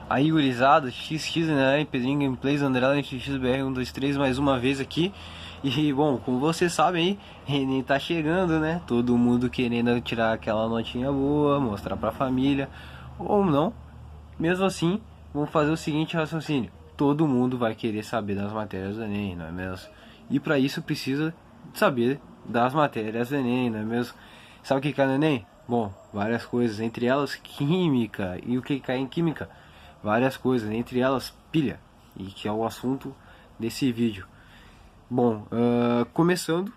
Aí, gurizada, XX, né? Pedrinho Gameplays, Underline XXBR 123 mais uma vez aqui. E, bom, como vocês sabem aí, Enem tá chegando, né? Todo mundo querendo tirar aquela notinha boa, mostrar pra família, ou não. Mesmo assim, vamos fazer o seguinte raciocínio: todo mundo vai querer saber das matérias do Enem, não é mesmo? E pra isso precisa saber das matérias do Enem, não é mesmo? Sabe o que cai no Enem? Bom, várias coisas, entre elas química. E o que cai em química? Várias coisas, entre elas pilha, e que é o assunto desse vídeo. Bom, começando,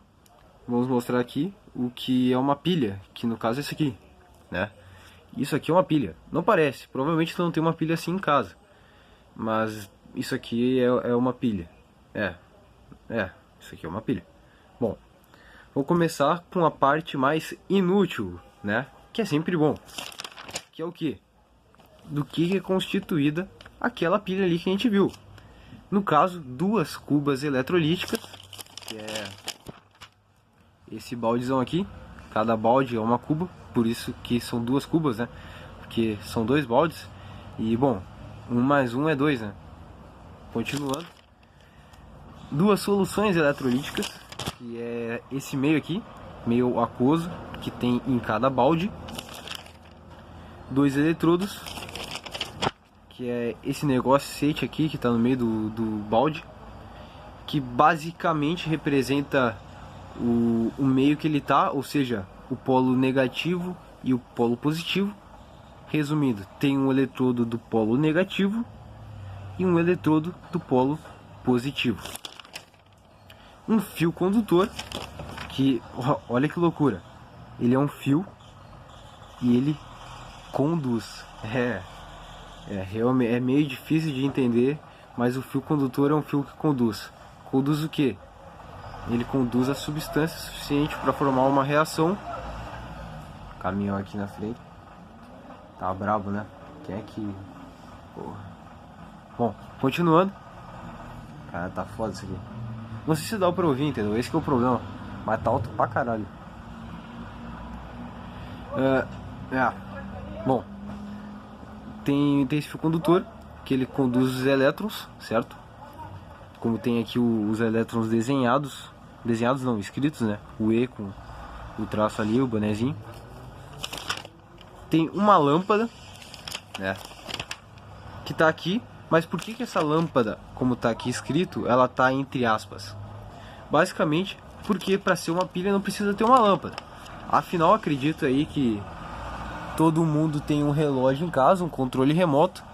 vamos mostrar aqui o que é uma pilha, que no caso é isso aqui, né? Isso aqui é uma pilha, não parece, provavelmente tu não tem uma pilha assim em casa, mas isso aqui é uma pilha, isso aqui é uma pilha. Bom, vou começar com a parte mais inútil, né? Que é sempre bom, que é o que? Do que é constituída aquela pilha ali que a gente viu. No caso, duas cubas eletrolíticas, que é esse baldezão aqui. Cada balde é uma cuba, por isso que são duas cubas, né? Porque são dois baldes. E, bom, 1 mais 1 é 2, né? Continuando. Duas soluções eletrolíticas, que é esse meio aqui, meio aquoso, que tem em cada balde. Dois eletrodos, que é esse negócio aqui que está no meio do balde, que basicamente representa o meio que ele tá, ou seja, o polo negativo e o polo positivo. Resumindo, tem um eletrodo do polo negativo e um eletrodo do polo positivo. Um fio condutor, que olha que loucura, ele é um fio e ele conduz. É meio difícil de entender, mas o fio condutor é um fio que conduz. Conduz o que? Ele conduz a substância suficiente para formar uma reação. Caminhão aqui na frente. Tá brabo, né? Quem é que... Porra. Bom, continuando. Cara, tá foda isso aqui. Não sei se dá pra ouvir, entendeu? Esse que é o problema. Mas tá alto pra caralho. Bom, tem esse fio condutor, que ele conduz os elétrons, certo? Como tem aqui os elétrons desenhados não, escritos, né? O E com o traço ali, o bonezinho. Tem uma lâmpada, né? Que tá aqui, mas por que essa lâmpada, como tá aqui escrito, ela tá entre aspas? Basicamente, porque para ser uma pilha não precisa ter uma lâmpada. Afinal, acredito aí que todo mundo tem um relógio em casa, um controle remoto,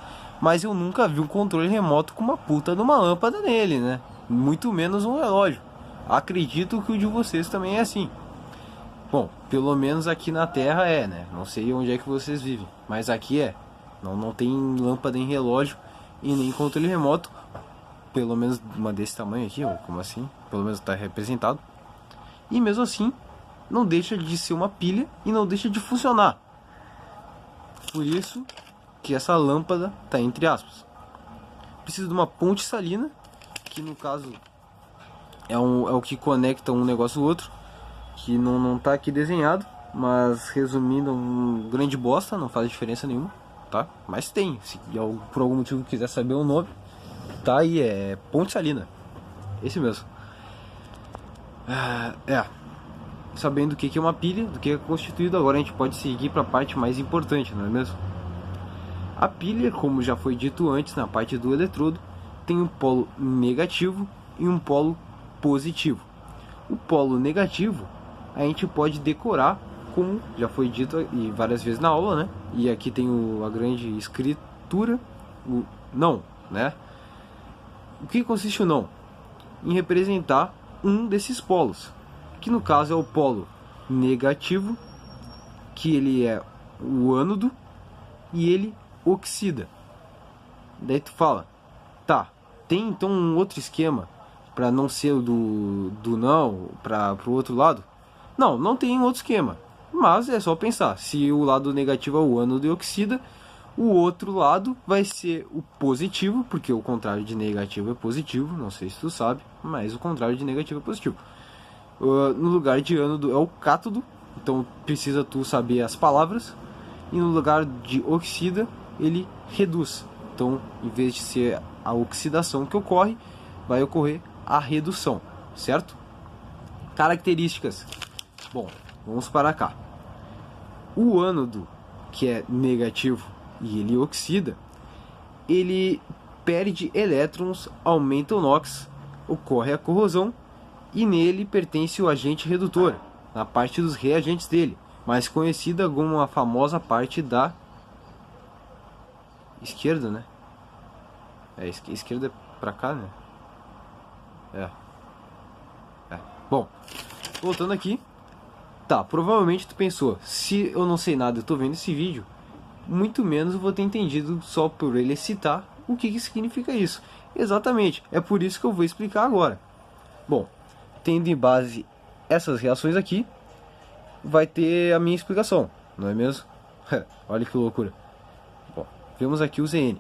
mas eu nunca vi um controle remoto com uma puta de uma lâmpada nele, né? Muito menos um relógio. Acredito que o de vocês também é assim. Bom, pelo menos aqui na Terra é, né? Não sei onde é que vocês vivem, mas aqui é. Não tem lâmpada em relógio e nem controle remoto. Pelo menos uma desse tamanho aqui, ou como assim? Pelo menos está representado. E mesmo assim, não deixa de ser uma pilha e não deixa de funcionar. Por isso que essa lâmpada está entre aspas. Precisa de uma ponte salina, que no caso é o que conecta um negócio ao outro, que não tá aqui desenhado, mas resumindo, um grande bosta, não faz diferença nenhuma, tá? Mas tem, se por algum motivo quiser saber o nome, tá aí, é ponte salina, esse mesmo. Sabendo o que é uma pilha, do que é constituído, agora a gente pode seguir para a parte mais importante, não é mesmo? A pilha, como já foi dito antes na parte do eletrodo, tem um polo negativo e um polo positivo. O polo negativo a gente pode decorar, como já foi dito e várias vezes na aula, né? E aqui tem a grande escritura, o não, né? O que consiste o não? Em representar um desses polos, que no caso é o polo negativo, que ele é o ânodo e ele oxida. Daí tu fala, tá, tem então um outro esquema para não ser o do não para o outro lado? Não tem um outro esquema, mas é só pensar, se o lado negativo é o ânodo e oxida, o outro lado vai ser o positivo, porque o contrário de negativo é positivo, não sei se tu sabe, mas o contrário de negativo é positivo. No lugar de ânodo é o cátodo, então precisa tu saber as palavras, e no lugar de oxida ele reduz. Então, em vez de ser a oxidação que ocorre, vai ocorrer a redução, certo? Características. Bom, vamos para cá. O ânodo, que é negativo e ele oxida, ele perde elétrons, aumenta o NOx, ocorre a corrosão e nele pertence o agente redutor, na parte dos reagentes dele, mais conhecida como a famosa parte da esquerda, né? Esquerda é pra cá, né? Bom, voltando aqui. Tá, provavelmente tu pensou, se eu não sei nada, eu tô vendo esse vídeo, muito menos eu vou ter entendido só por ele citar o que significa isso. Exatamente, é por isso que eu vou explicar agora. Bom, tendo em base essas reações aqui, vai ter a minha explicação, não é mesmo? Olha que loucura. Bom, vemos aqui o ZN.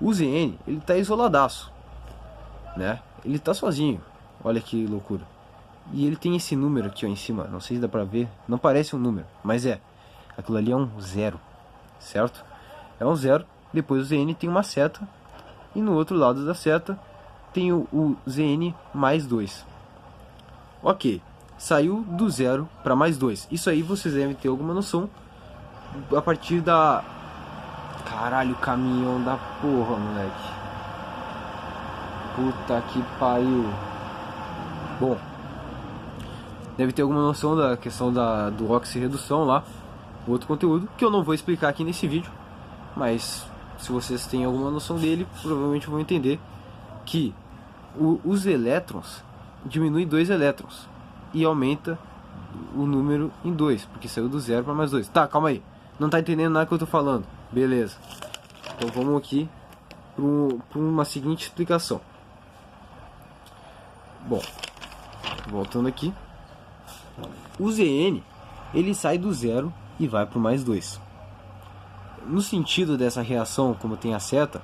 O ZN, ele tá isoladaço, né? Ele tá sozinho, olha que loucura. E ele tem esse número aqui ó, em cima, não sei se dá pra ver, não parece um número, mas é. Aquilo ali é um 0, certo? É um 0, depois o ZN tem uma seta, e no outro lado da seta tem o ZN mais 2. Ok, saiu do 0 para mais 2. Isso aí vocês devem ter alguma noção a partir da... Caralho, caminhão da porra, moleque. Puta que pariu. Bom, deve ter alguma noção da questão do oxirredução lá, outro conteúdo que eu não vou explicar aqui nesse vídeo, mas se vocês têm alguma noção dele, provavelmente vão entender que os elétrons diminuem 2 elétrons e aumenta o número em 2, porque saiu do 0 para mais 2. Tá, calma aí, não tá entendendo nada que eu tô falando, beleza. Então vamos aqui para uma seguinte explicação. Bom, voltando aqui, o ZN ele sai do 0 e vai para o mais 2. No sentido dessa reação, como tem a seta,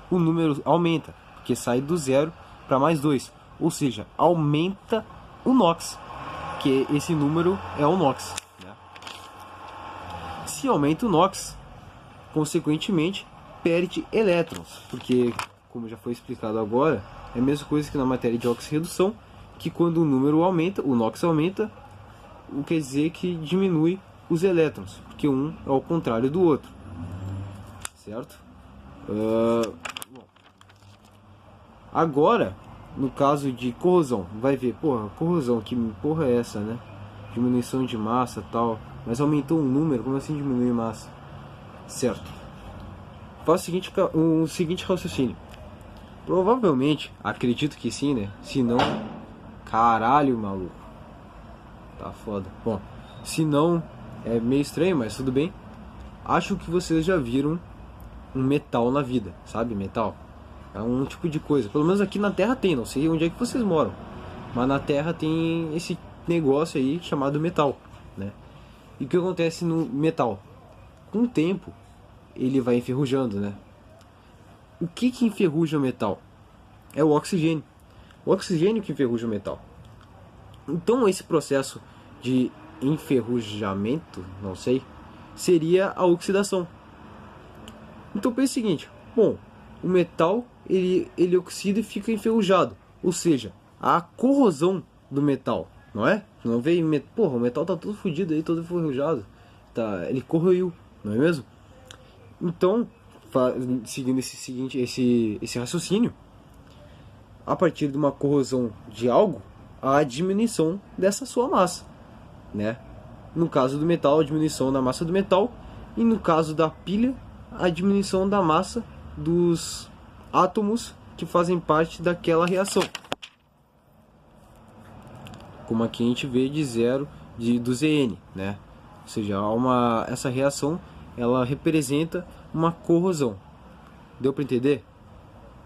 o número aumenta, porque sai do 0 para mais 2, ou seja, aumenta o NOx, que esse número é o NOx, né? Se aumenta o NOx, consequentemente perde elétrons, porque, como já foi explicado agora, é a mesma coisa que na matéria de oxirredução, que quando o número aumenta, o NOx aumenta, o quer dizer que diminui os elétrons, porque um é ao contrário do outro, certo? Bom. Agora, no caso de corrosão, vai ver, porra, corrosão, que porra é essa, né? Diminuição de massa tal, mas aumentou o número, como assim diminuir massa? Certo. Faz o seguinte raciocínio. Provavelmente, acredito que sim, né? Se não, caralho, maluco. Tá foda. Bom, se não, é meio estranho, mas tudo bem. Acho que vocês já viram um metal na vida, sabe? Metal. É um tipo de coisa. Pelo menos aqui na Terra tem, não sei onde é que vocês moram. Mas na Terra tem esse negócio aí chamado metal, né? E o que acontece no metal? Com o tempo, ele vai enferrujando, né? O que enferruja o metal? É o oxigênio. O oxigênio que enferruja o metal. Então esse processo de enferrujamento, não sei, seria a oxidação. Então pense o seguinte, bom, o metal ele oxida e fica enferrujado, ou seja, a corrosão do metal, não é? Não veio, porra, o metal tá todo fodido aí, todo enferrujado, tá, ele corroiu, não é mesmo? Então, seguindo esse raciocínio, a partir de uma corrosão de algo, há a diminuição dessa sua massa, né? No caso do metal, a diminuição da massa do metal, e no caso da pilha, a diminuição da massa dos átomos que fazem parte daquela reação. Como aqui a gente vê de 0 do ZN, né? Ou seja, essa reação ela representa uma corrosão. Deu para entender?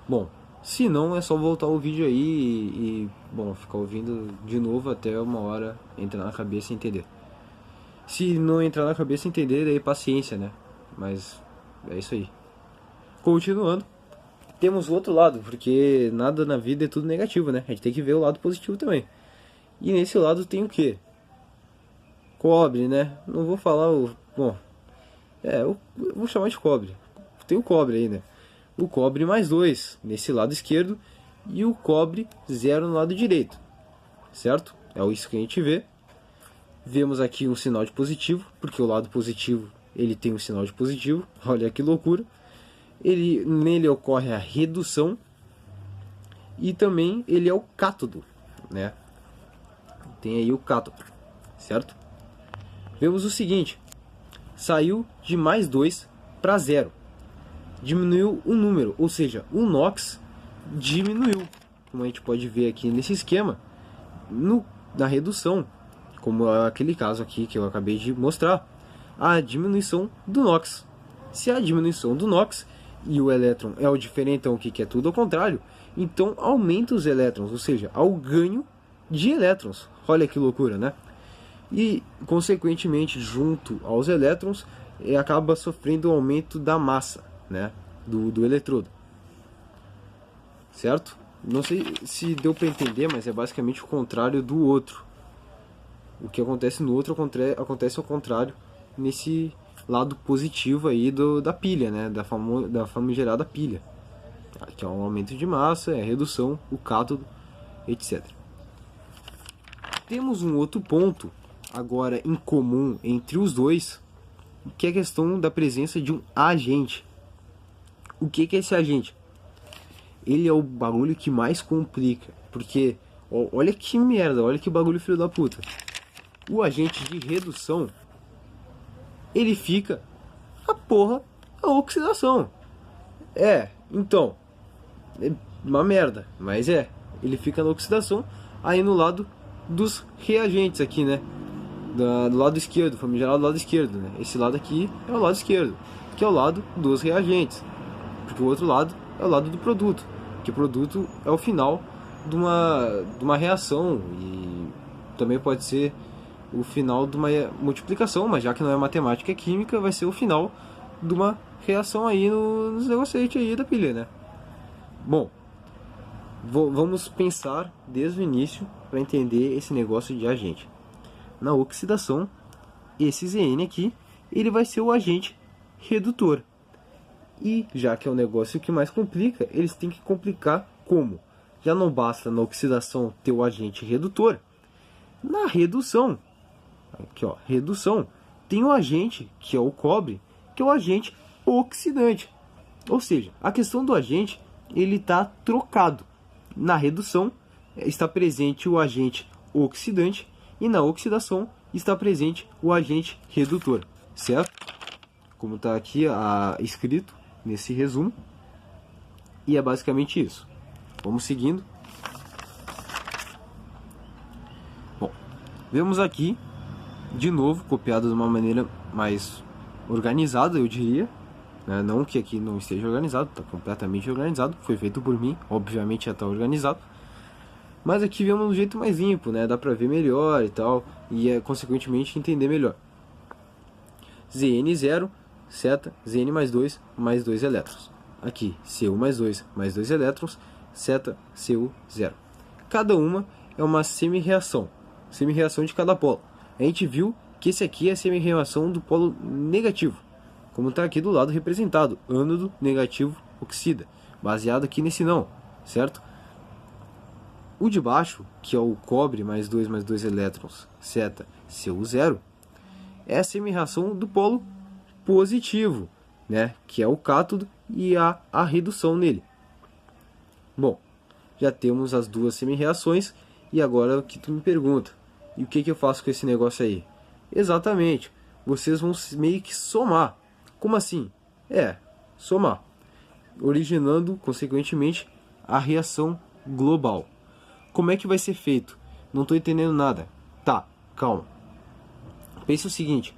Bom, se não é só voltar o vídeo aí e bom, ficar ouvindo de novo até uma hora entrar na cabeça e entender. Se não entrar na cabeça e entender, daí paciência, né? Mas é isso aí. Continuando, temos o outro lado, porque nada na vida é tudo negativo, né? A gente tem que ver o lado positivo também. E nesse lado tem o que? Cobre, né? Não vou falar o... Bom, eu vou chamar de cobre. Tem o cobre aí, né? o cobre mais 2 nesse lado esquerdo e o cobre 0 no lado direito, certo? É isso que a gente vê. Vemos aqui um sinal de positivo, porque o lado positivo ele tem um sinal de positivo. Olha que loucura. Nele ocorre a redução e também ele é o cátodo, né? Tem aí o cátodo, certo? Vemos o seguinte, saiu de mais 2 para 0. Diminuiu o número, ou seja, o NOx diminuiu. Como a gente pode ver aqui nesse esquema, na redução, como aquele caso aqui que eu acabei de mostrar, a diminuição do NOx. Se a diminuição do NOx e o elétron é o diferentão, que é tudo ao contrário, então aumenta os elétrons, ou seja, há o ganho de elétrons. Olha que loucura, né? E, consequentemente, junto aos elétrons, acaba sofrendo o aumento da massa, né, do eletrodo. Certo? Não sei se deu para entender, mas é basicamente o contrário do outro. O que acontece no outro acontece ao contrário nesse lado positivo aí da pilha, né, da famigerada pilha, que é um aumento de massa, é a redução, o cátodo, etc. Temos um outro ponto agora em comum entre os dois, que é a questão da presença de um agente. O que é esse agente? Ele é o bagulho que mais complica, porque olha que merda, olha que bagulho filho da puta. O agente de redução, ele fica a porra da oxidação. Então, é uma merda, mas ele fica na oxidação, aí no lado dos reagentes aqui, né? Do lado esquerdo, famigerado do lado esquerdo, né? Esse lado aqui é o lado esquerdo, que é o lado dos reagentes, porque o outro lado é o lado do produto, que o produto é o final de uma reação e também pode ser o final de uma multiplicação, mas já que não é matemática, é química, vai ser o final de uma reação aí nos negocetes aí da pilha, né? Bom, vamos pensar desde o início para entender esse negócio de agente. Na oxidação, esse Zn aqui, ele vai ser o agente redutor. E já que é o negócio que mais complica, eles têm que complicar como? Já não basta na oxidação ter o agente redutor. Na redução, aqui ó, redução, tem o agente, que é o cobre, que é o agente oxidante. Ou seja, a questão do agente, ele está trocado. Na redução está presente o agente oxidante e na oxidação está presente o agente redutor, certo? Como está aqui escrito nesse resumo. E é basicamente isso. Vamos seguindo. Bom, vemos aqui, de novo, copiado de uma maneira mais organizada, eu diria. Não que aqui não esteja organizado, está completamente organizado. Foi feito por mim, obviamente já está organizado. Mas aqui vemos um jeito mais limpo, né? Dá pra ver melhor e tal, e consequentemente entender melhor. Zn0, seta, Zn mais 2 elétrons. Aqui, Cu mais 2 elétrons, seta, Cu0. Cada uma é uma semi-reação de cada polo. A gente viu que esse aqui é a semi-reação do polo negativo, como está aqui do lado representado, ânodo negativo oxida, baseado aqui nesse não, certo? O de baixo, que é o cobre mais 2 elétrons, seta, Cu0, é a semi-reação do polo positivo, né? Que é o cátodo e a redução nele. Bom, já temos as duas semi-reações e agora o que tu me pergunta, e o que eu faço com esse negócio aí? Exatamente, vocês vão meio que somar. Como assim? Somar, originando, consequentemente, a reação global. Como é que vai ser feito? Não estou entendendo nada. Tá, calma. Pensa o seguinte.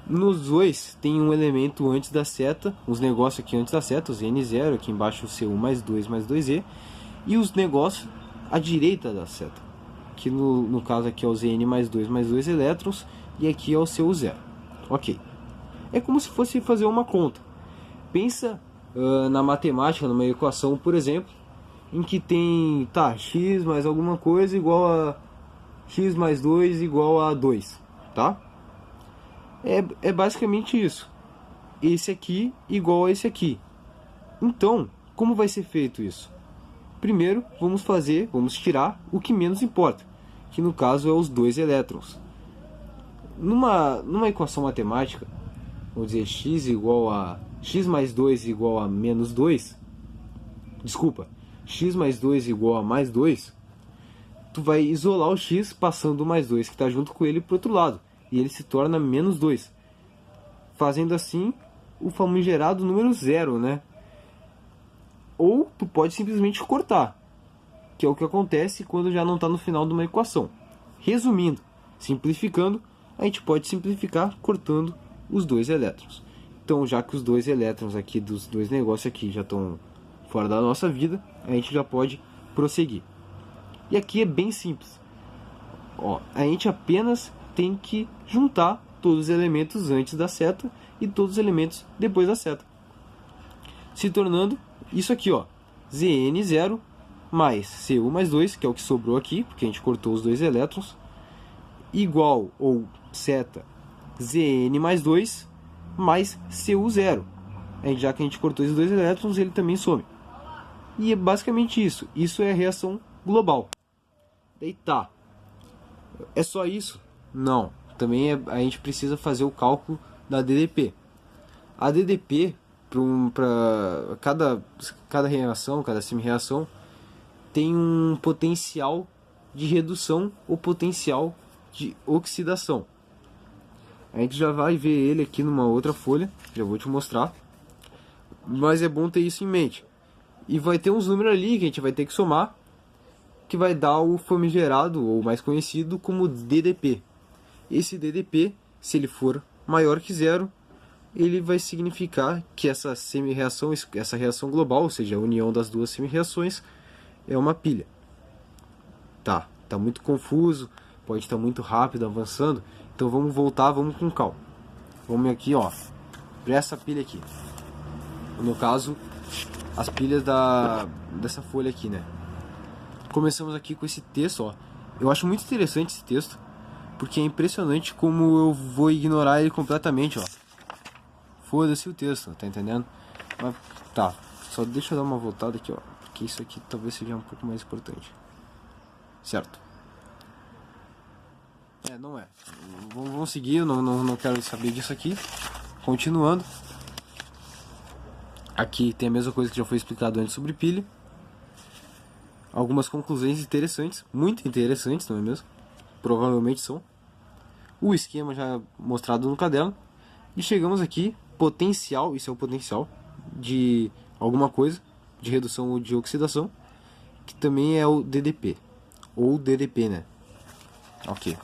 Nos dois tem um elemento antes da seta, os negócios aqui antes da seta, os N0, aqui embaixo o Cu mais 2E, e os negócios à direita da seta, que no caso aqui é o Zn mais 2 elétrons, e aqui é o Cu0. Ok. É como se fosse fazer uma conta. Pensa na matemática, numa equação, por exemplo, em que tem, x mais alguma coisa igual a x mais 2 igual a 2, tá? É basicamente isso. Esse aqui igual a esse aqui. Então, como vai ser feito isso? Primeiro, vamos tirar o que menos importa, que no caso é os 2 elétrons. Numa equação matemática, vamos dizer x mais 2 igual a menos 2, desculpa, x mais 2 igual a mais 2, tu vai isolar o x passando o mais 2 que está junto com ele para o outro lado, e ele se torna menos 2, fazendo assim o famigerado número 0, né? Ou tu pode simplesmente cortar, que é o que acontece quando já não está no final de uma equação. Resumindo, simplificando, a gente pode simplificar cortando os 2 elétrons. Então, já que os 2 elétrons aqui dos 2 negócios aqui já estão fora da nossa vida, a gente já pode prosseguir. E aqui é bem simples. Ó, a gente apenas tem que juntar todos os elementos antes da seta e todos os elementos depois da seta, se tornando isso aqui, ó, Zn0 mais Cu mais 2, que é o que sobrou aqui, porque a gente cortou os 2 elétrons, igual ou seta Zn mais 2 mais Cu0. Já que a gente cortou esses 2 elétrons, ele também some. E é basicamente isso. Isso é a reação global. Daí tá. É só isso? Não. Também a gente precisa fazer o cálculo da DDP. A DDP, para cada reação, cada semi-reação, tem um potencial de redução ou potencial de oxidação. A gente já vai ver ele aqui numa outra folha, já vou te mostrar. Mas é bom ter isso em mente. E vai ter uns números ali que a gente vai ter que somar, que vai dar o famigerado, ou mais conhecido como DDP. Esse DDP, se ele for maior que 0, ele vai significar que essa semi-reação, essa reação global, ou seja, a união das duas semi-reações, é uma pilha. Tá muito confuso, pode estar muito rápido avançando, então vamos voltar, vamos com calma. Vamos aqui, ó, para essa pilha aqui. No caso, as pilhas dessa folha aqui, né? Começamos aqui com esse texto, ó. Eu acho muito interessante esse texto, porque é impressionante como eu vou ignorar ele completamente, ó. Foda-se o texto, tá entendendo? Mas tá, só deixa eu dar uma voltada aqui, ó, porque isso aqui talvez seja um pouco mais importante. Certo? Não é. Vamos seguir, eu não quero saber disso aqui. Continuando. Aqui tem a mesma coisa que já foi explicado antes sobre pilha. Algumas conclusões interessantes, muito interessantes, não é mesmo? Provavelmente são. O esquema já mostrado no caderno. E chegamos aqui, potencial, isso é o potencial de alguma coisa, de redução ou de oxidação, que também é o DDP, ou DDP, né? Ok.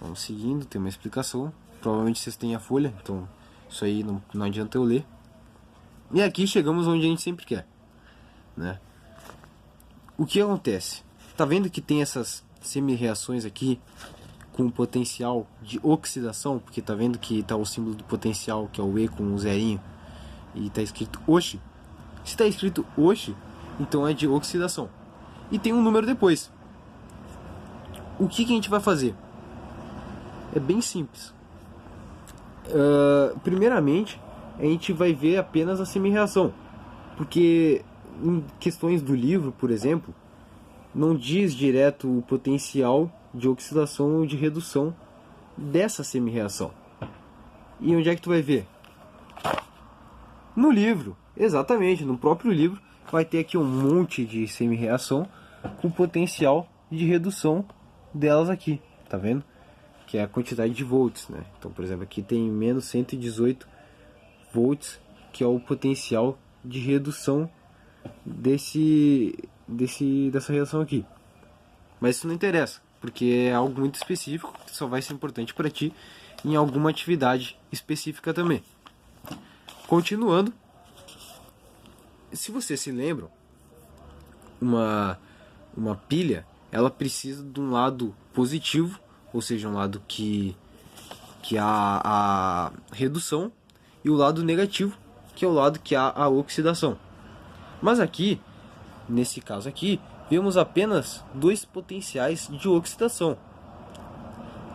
Vamos seguindo, tem uma explicação. Provavelmente vocês têm a folha, então isso aí não adianta eu ler. E aqui chegamos onde a gente sempre quer, né? O que acontece? Tá vendo que tem essas semi-reações aqui com potencial de oxidação? Porque tá vendo que tá o símbolo do potencial, que é o E com um zerinho, e tá escrito OX. Se tá escrito OX, então é de oxidação. E tem um número depois. O que a gente vai fazer? É bem simples. Primeiramente, a gente vai ver apenas a semi-reação, porque em questões do livro, por exemplo, não diz direto o potencial de oxidação ou de redução dessa semi-reação. E onde é que tu vai ver? No livro, exatamente, no próprio livro vai ter aqui um monte de semi-reação com potencial de redução delas aqui, tá vendo? Que é a quantidade de volts, né? Então, por exemplo, aqui tem menos 118 volts, que é o potencial de redução dessa reação aqui. Mas isso não interessa, porque é algo muito específico, que só vai ser importante para ti em alguma atividade específica também. Continuando, se vocês se lembram, uma pilha, ela precisa de um lado positivo, ou seja, um lado que há a redução, e o lado negativo, que é o lado que há a oxidação. Mas aqui, nesse caso aqui, vemos apenas 2 potenciais de oxidação.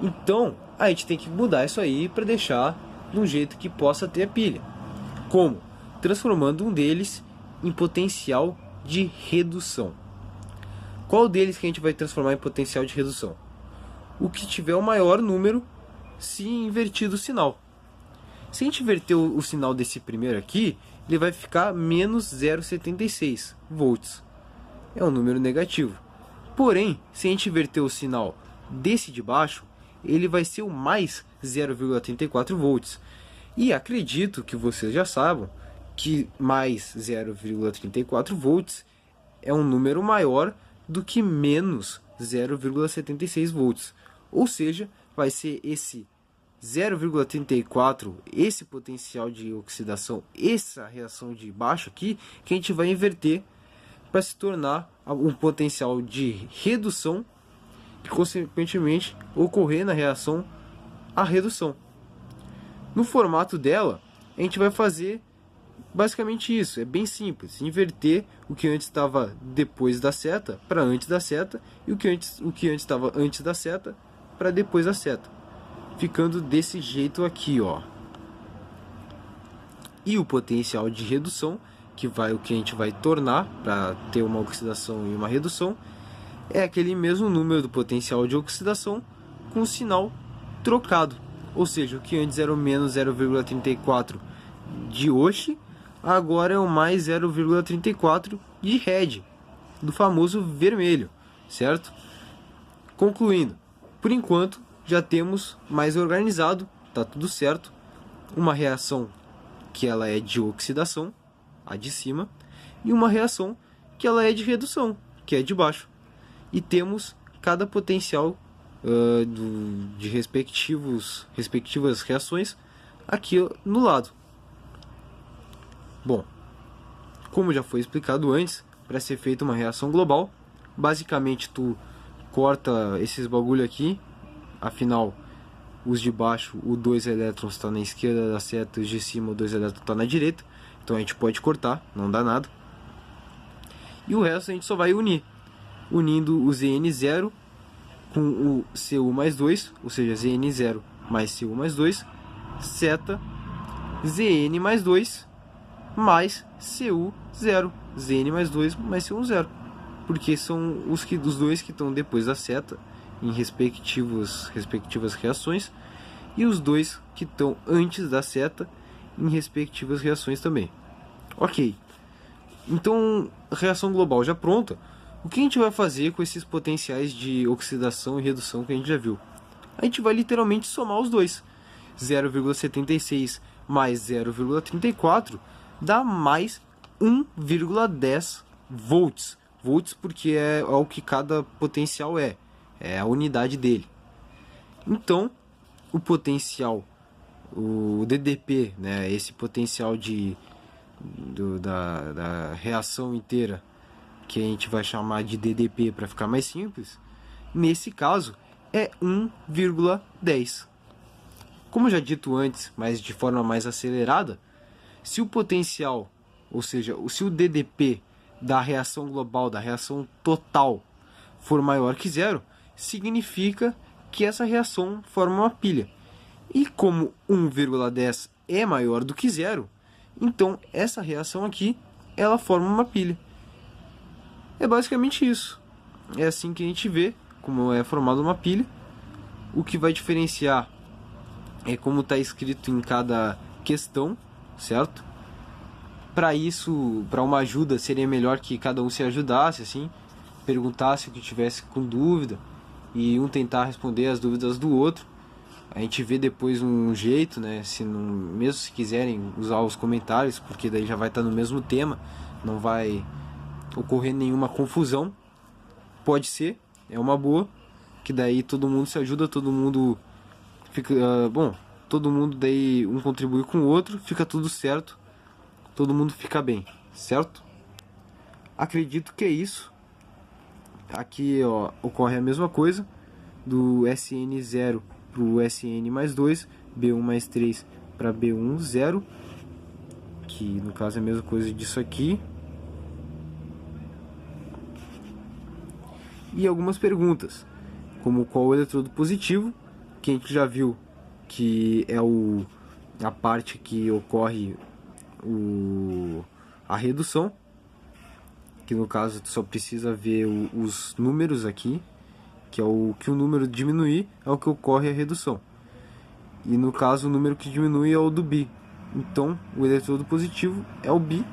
Então, a gente tem que mudar isso aí para deixar de um jeito que possa ter a pilha. Como? transformando um deles em potencial de redução. Qual deles que a gente vai transformar em potencial de redução? O que tiver o maior número se invertido o sinal. Se a gente inverter o sinal desse primeiro aqui, ele vai ficar menos 0,76 volts. É um número negativo. Porém, se a gente inverter o sinal desse de baixo, ele vai ser o mais 0,34 volts. E acredito que vocês já saibam que mais 0,34 volts é um número maior do que menos 0,76 volts. Ou seja, vai ser esse 0,34, esse potencial de oxidação, essa reação de baixo aqui, que a gente vai inverter para se tornar um potencial de redução e, consequentemente, ocorrer na reação a redução. No formato dela, a gente vai fazer basicamente isso. É bem simples, inverter o que antes estava depois da seta para antes da seta, e o que antes estava antes da seta para depois da seta, ficando desse jeito aqui, ó. E o potencial de redução, que vai o que a gente vai tornar para ter uma oxidação e uma redução, é aquele mesmo número do potencial de oxidação com o sinal trocado. Ou seja, o que antes era o menos 0,34 de Oshi, agora é o mais 0,34 de Red, do famoso vermelho, certo? Concluindo, por enquanto já temos mais organizado, tá tudo certo, uma reação que ela é de oxidação, a de cima, e uma reação que ela é de redução, que é de baixo. E temos cada potencial de respectivas reações aqui no lado. Bom, como já foi explicado antes, para ser feita uma reação global, basicamente tu corta esses bagulho aqui. Afinal, os de baixo, o 2 elétrons está na esquerda da seta, os de cima, o 2 elétrons está na direita. Então a gente pode cortar, não dá nada. E o resto a gente só vai unir. Unindo o Zn0 com o Cu mais 2, ou seja, Zn0 mais Cu mais 2, seta Zn mais 2 mais Cu0. Zn mais 2 mais Cu0. Porque são os dois que estão depois da seta, em respectivas reações, e os dois que estão antes da seta em respectivas reações também. Ok, então a reação global já pronta. O que a gente vai fazer com esses potenciais de oxidação e redução que a gente já viu? A gente vai literalmente somar os dois. 0,76 mais 0,34 dá mais 1,10 volts. Volts porque é o que cada potencial é a unidade dele. Então, o potencial, o DDP, né, esse potencial da reação inteira, que a gente vai chamar de DDP para ficar mais simples, nesse caso é 1,10. Como já dito antes, mas de forma mais acelerada, se o potencial, ou seja, se o DDP da reação global, da reação total, for maior que zero, significa que essa reação forma uma pilha. E como 1,10 é maior do que zero, então essa reação aqui, ela forma uma pilha. É basicamente isso. É assim que a gente vê como é formada uma pilha. O que vai diferenciar é como está escrito em cada questão, certo? Para isso, para uma ajuda, seria melhor que cada um se ajudasse, assim, perguntasse o que tivesse com dúvida, e um tentar responder as dúvidas do outro. A gente vê depois um jeito, né? Se não, mesmo se quiserem usar os comentários, porque daí já vai estar no mesmo tema, não vai ocorrer nenhuma confusão. Pode ser, é uma boa, que daí todo mundo se ajuda, todo mundo fica, todo mundo daí um contribui com o outro, fica tudo certo, todo mundo fica bem, certo? Acredito que é isso. Aqui, ó, ocorre a mesma coisa, do SN0 para o SN mais 2, B1 mais 3 para B1 0, que no caso é a mesma coisa disso aqui. E algumas perguntas, como qual o eletrodo positivo, que a gente já viu que é a parte que ocorre a redução, que no caso tu só precisa ver os números aqui, que é o que o número diminuir é o que ocorre a redução. E no caso o número que diminui é o do bi. Então o eletrodo positivo é o bi,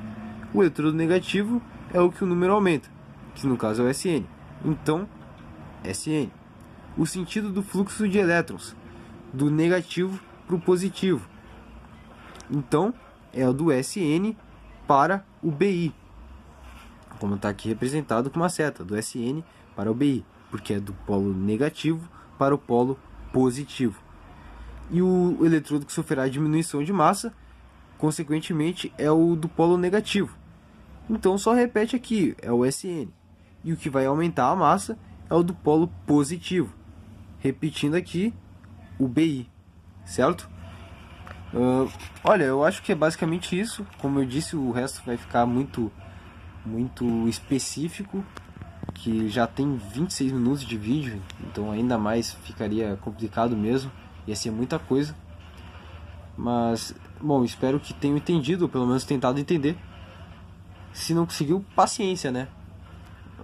o eletrodo negativo é o que o número aumenta, que no caso é o SN. Então, SN. O sentido do fluxo de elétrons, do negativo para o positivo. Então, é o do SN para o BI. Como está aqui representado com uma seta, do SN para o BI, porque é do polo negativo para o polo positivo. E o eletrodo que sofrerá diminuição de massa, consequentemente, é o do polo negativo. Então, só repete aqui, é o SN. E o que vai aumentar a massa é o do polo positivo. Repetindo aqui, o BI, certo? Olha, eu acho que é basicamente isso. Como eu disse, o resto vai ficar muito específico, que já tem 26 minutos de vídeo, então ainda mais ficaria complicado mesmo, ia ser muita coisa. Mas, bom, espero que tenham entendido, ou pelo menos tentado entender. Se não conseguiu, paciência, né?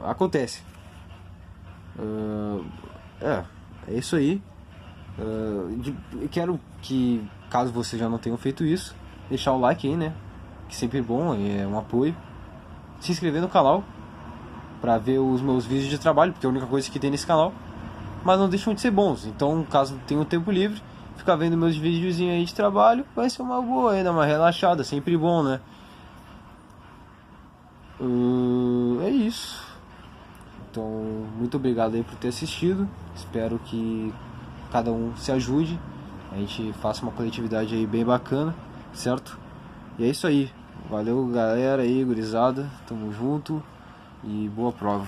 Acontece. É isso aí. Eu quero que, caso você já não tenha feito isso, deixar o like aí, né? Que sempre é bom, é um apoio. Se inscrever no canal pra ver os meus vídeos de trabalho, porque é a única coisa que tem nesse canal. Mas não deixam de ser bons. Então, caso tenha um tempo livre, ficar vendo meus videozinhos aí de trabalho vai ser uma boa aí, dar uma relaxada, sempre bom, né? É isso. Então, muito obrigado aí por ter assistido. Espero que cada um se ajude, a gente faça uma coletividade aí bem bacana, certo? E é isso aí. Valeu, galera aí, gurizada. Tamo junto e boa prova.